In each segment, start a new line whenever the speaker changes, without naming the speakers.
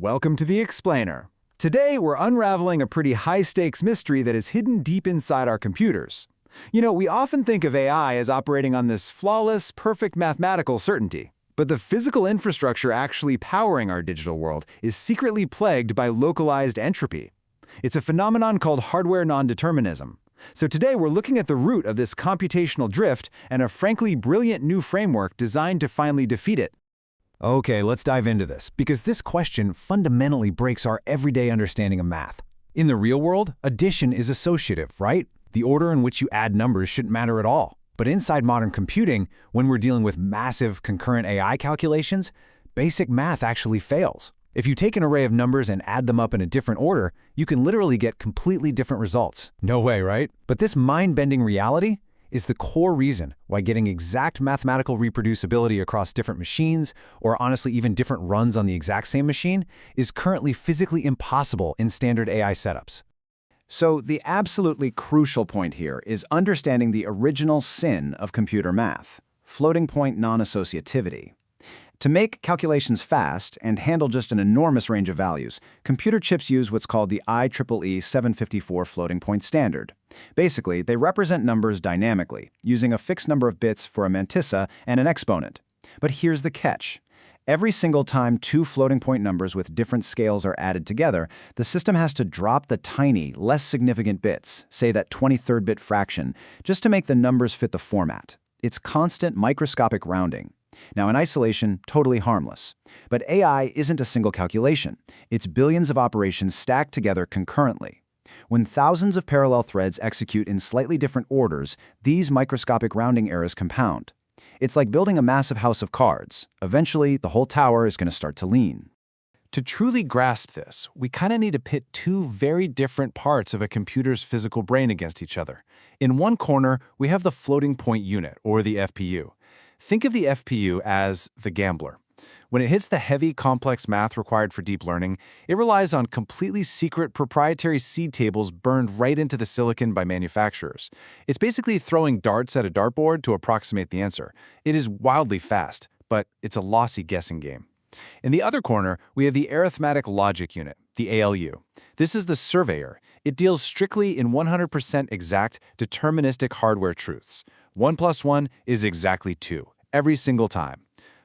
Welcome to The Explainer. Today, we're unraveling a pretty high-stakes mystery that is hidden deep inside our computers. We often think of AI as operating on this flawless, perfect mathematical certainty. But the physical infrastructure actually powering our digital world is secretly plagued by localized entropy. It's a phenomenon called hardware non-determinism. So today, we're looking at the root of this computational drift and a frankly brilliant new framework designed to finally defeat it. Okay, let's dive into this, because this question fundamentally breaks our everyday understanding of math. In the real world, addition is associative, right? The order in which you add numbers shouldn't matter at all. But inside modern computing, when we're dealing with massive concurrent AI calculations, basic math actually fails. If you take an array of numbers and add them up in a different order, you can literally get completely different results. No way, right? But this mind-bending reality is the core reason why getting exact mathematical reproducibility across different machines, or honestly even different runs on the exact same machine, is currently physically impossible in standard AI setups. So the absolutely crucial point here is understanding the original sin of computer math, floating point non-associativity. To make calculations fast and handle just an enormous range of values, computer chips use what's called the IEEE 754 floating point standard. Basically, they represent numbers dynamically, using a fixed number of bits for a mantissa and an exponent. But here's the catch. Every single time two floating point numbers with different scales are added together, the system has to drop the tiny, less significant bits, say that 23rd bit fraction, just to make the numbers fit the format. It's constant microscopic rounding. Now, in isolation, totally harmless. But AI isn't a single calculation. It's billions of operations stacked together concurrently. When thousands of parallel threads execute in slightly different orders, these microscopic rounding errors compound. It's like building a massive house of cards. Eventually, the whole tower is going to start to lean. To truly grasp this, we kind of need to pit two very different parts of a computer's physical brain against each other. In one corner, we have the floating point unit, or the FPU. Think of the FPU as the gambler. When it hits the heavy, complex math required for deep learning, it relies on completely secret proprietary seed tables burned right into the silicon by manufacturers. It's basically throwing darts at a dartboard to approximate the answer. It is wildly fast, but it's a lossy guessing game. In the other corner, we have the arithmetic logic unit, the ALU. This is the surveyor. It deals strictly in 100% exact, deterministic hardware truths. 1 + 1 is exactly 2, every single time.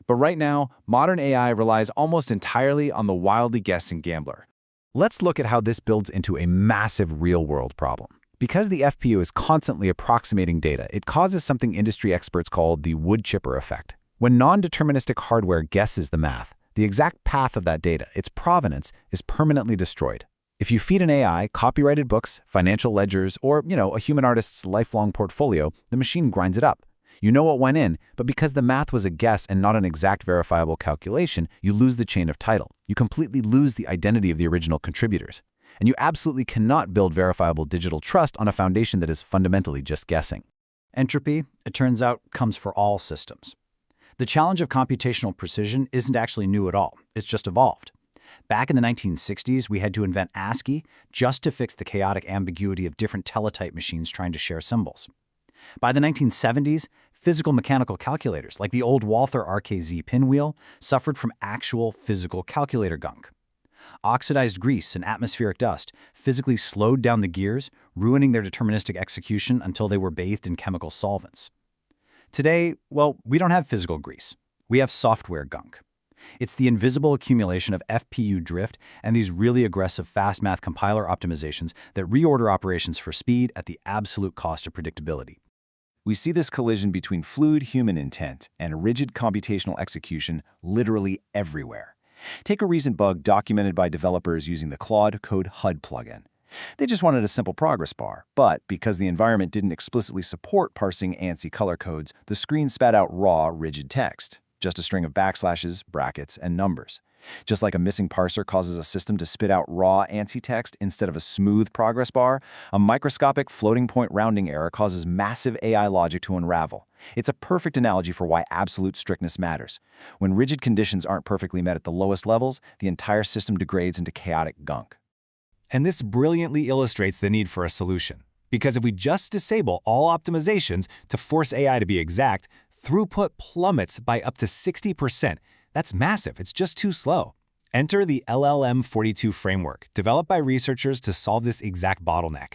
But right now, modern AI relies almost entirely on the wildly guessing gambler. Let's look at how this builds into a massive real-world problem. Because the FPU is constantly approximating data, it causes something industry experts call the wood chipper effect. When non-deterministic hardware guesses the math, the exact path of that data, its provenance, is permanently destroyed. If you feed an AI copyrighted books, financial ledgers, or, a human artist's lifelong portfolio, the machine grinds it up. You know what went in, but because the math was a guess and not an exact verifiable calculation, you lose the chain of title. You completely lose the identity of the original contributors. And you absolutely cannot build verifiable digital trust on a foundation that is fundamentally just guessing.
Entropy, it turns out, comes for all systems. The challenge of computational precision isn't actually new at all. It's just evolved. Back in the 1960s, we had to invent ASCII just to fix the chaotic ambiguity of different teletype machines trying to share symbols. By the 1970s, physical mechanical calculators, like the old Walther RKZ pinwheel, suffered from actual physical calculator gunk. Oxidized grease and atmospheric dust physically slowed down the gears, ruining their deterministic execution until they were bathed in chemical solvents. Today, we don't have physical grease. We have software gunk. It's the invisible accumulation of FPU drift and these really aggressive fast math compiler optimizations that reorder operations for speed at the absolute cost of predictability.
We see this collision between fluid human intent and rigid computational execution literally everywhere. Take a recent bug documented by developers using the Claude Code HUD plugin. They just wanted a simple progress bar, but because the environment didn't explicitly support parsing ANSI color codes, the screen spat out raw, rigid text. Just a string of backslashes, brackets, and numbers. Just like a missing parser causes a system to spit out raw ANSI text instead of a smooth progress bar, a microscopic floating point rounding error causes massive AI logic to unravel. It's a perfect analogy for why absolute strictness matters. When rigid conditions aren't perfectly met at the lowest levels, the entire system degrades into chaotic gunk.
And this brilliantly illustrates the need for a solution. Because if we just disable all optimizations to force AI to be exact, throughput plummets by up to 60%. That's massive. It's just too slow.
Enter the LLM42 framework, developed by researchers to solve this exact bottleneck.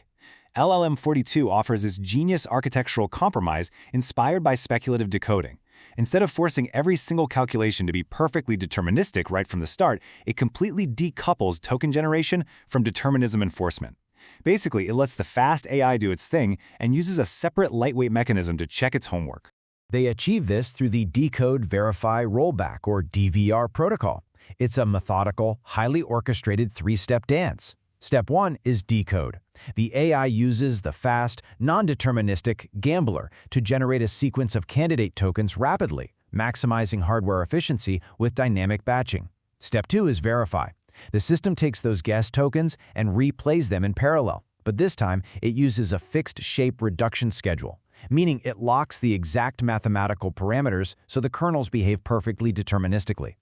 LLM42 offers this genius architectural compromise inspired by speculative decoding. Instead of forcing every single calculation to be perfectly deterministic right from the start, it completely decouples token generation from determinism enforcement. Basically, it lets the fast AI do its thing and uses a separate lightweight mechanism to check its homework.
They achieve this through the Decode, Verify, Rollback, or DVR protocol. It's a methodical, highly orchestrated three-step dance. Step 1 is decode. The AI uses the fast, non-deterministic Gambler to generate a sequence of candidate tokens rapidly, maximizing hardware efficiency with dynamic batching. Step 2 is verify. The system takes those guess tokens and replays them in parallel, but this time it uses a fixed shape reduction schedule, meaning it locks the exact mathematical parameters so the kernels behave perfectly deterministically.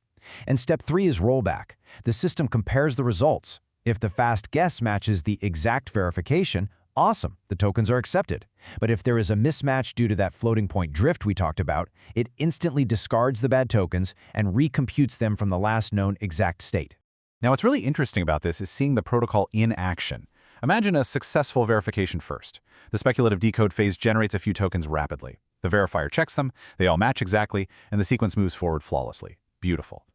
And step 3 is rollback. The system compares the results. If the fast guess matches the exact verification, awesome, the tokens are accepted. But if there is a mismatch due to that floating point drift we talked about, it instantly discards the bad tokens and recomputes them from the last known exact state.
Now, what's really interesting about this is seeing the protocol in action. Imagine a successful verification first. The speculative decode phase generates a few tokens rapidly. The verifier checks them, they all match exactly, and the sequence moves forward flawlessly. Beautiful.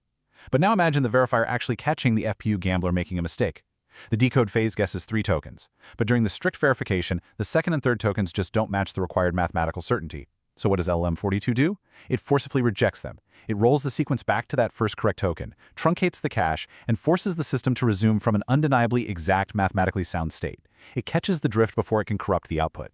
But now imagine the verifier actually catching the FPU Gambler making a mistake. The decode phase guesses 3 tokens, but during the strict verification, the second and third tokens just don't match the required mathematical certainty. So what does LM42 do? It forcibly rejects them. It rolls the sequence back to that first correct token, truncates the cache, and forces the system to resume from an undeniably exact mathematically sound state. It catches the drift before it can corrupt the output.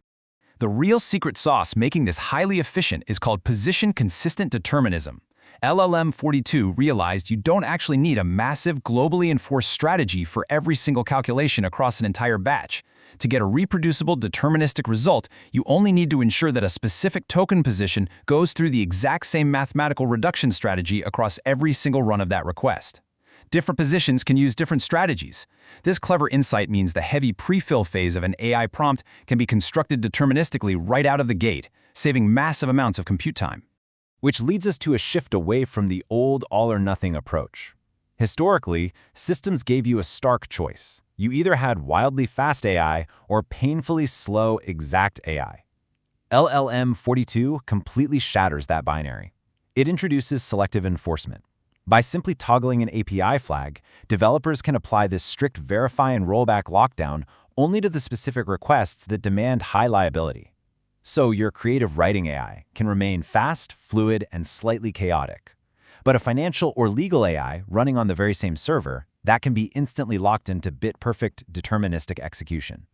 The real secret sauce making this highly efficient is called position-consistent determinism. LLM42 realized you don't actually need a massive, globally enforced strategy for every single calculation across an entire batch. To get a reproducible, deterministic result, you only need to ensure that a specific token position goes through the exact same mathematical reduction strategy across every single run of that request. Different positions can use different strategies. This clever insight means the heavy pre-fill phase of an AI prompt can be constructed deterministically right out of the gate, saving massive amounts of compute time. Which leads us to a shift away from the old all-or-nothing approach. Historically, systems gave you a stark choice. You either had wildly fast AI or painfully slow, exact AI. LLM42 completely shatters that binary. It introduces selective enforcement. By simply toggling an API flag, developers can apply this strict verify and rollback lockdown only to the specific requests that demand high liability. So your creative writing AI can remain fast, fluid, and slightly chaotic. But a financial or legal AI running on the very same server, that can be instantly locked into bit-perfect deterministic execution.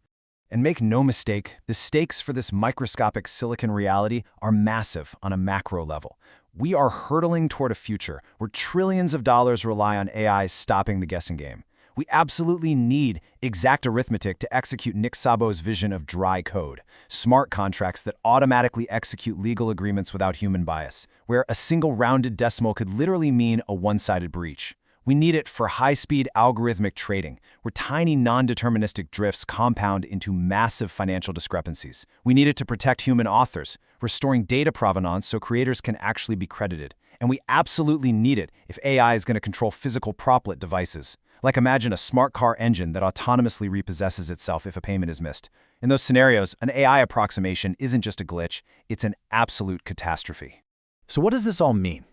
And make no mistake, the stakes for this microscopic silicon reality are massive on a macro level. We are hurtling toward a future where trillions of dollars rely on AI stopping the guessing game. We absolutely need exact arithmetic to execute Nick Szabo's vision of dry code, smart contracts that automatically execute legal agreements without human bias, where a single rounded decimal could literally mean a one-sided breach. We need it for high-speed algorithmic trading, where tiny non-deterministic drifts compound into massive financial discrepancies. We need it to protect human authors, restoring data provenance so creators can actually be credited. And we absolutely need it if AI is going to control physical proplet devices. Like imagine a smart car engine that autonomously repossesses itself if a payment is missed. In those scenarios, an AI approximation isn't just a glitch, it's an absolute catastrophe.
So what does this all mean?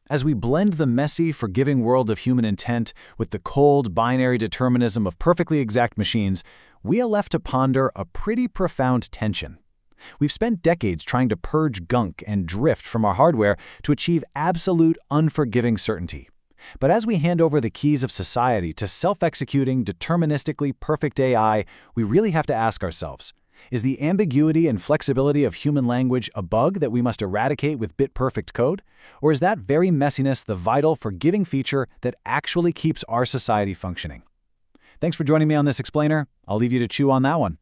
As we blend the messy, forgiving world of human intent with the cold, binary determinism of perfectly exact machines, we are left to ponder a pretty profound tension. We've spent decades trying to purge gunk and drift from our hardware to achieve absolute, unforgiving certainty. But as we hand over the keys of society to self-executing, deterministically perfect AI, we really have to ask ourselves, is the ambiguity and flexibility of human language a bug that we must eradicate with bit-perfect code? Or is that very messiness the vital, forgiving feature that actually keeps our society functioning? Thanks for joining me on this explainer. I'll leave you to chew on that one.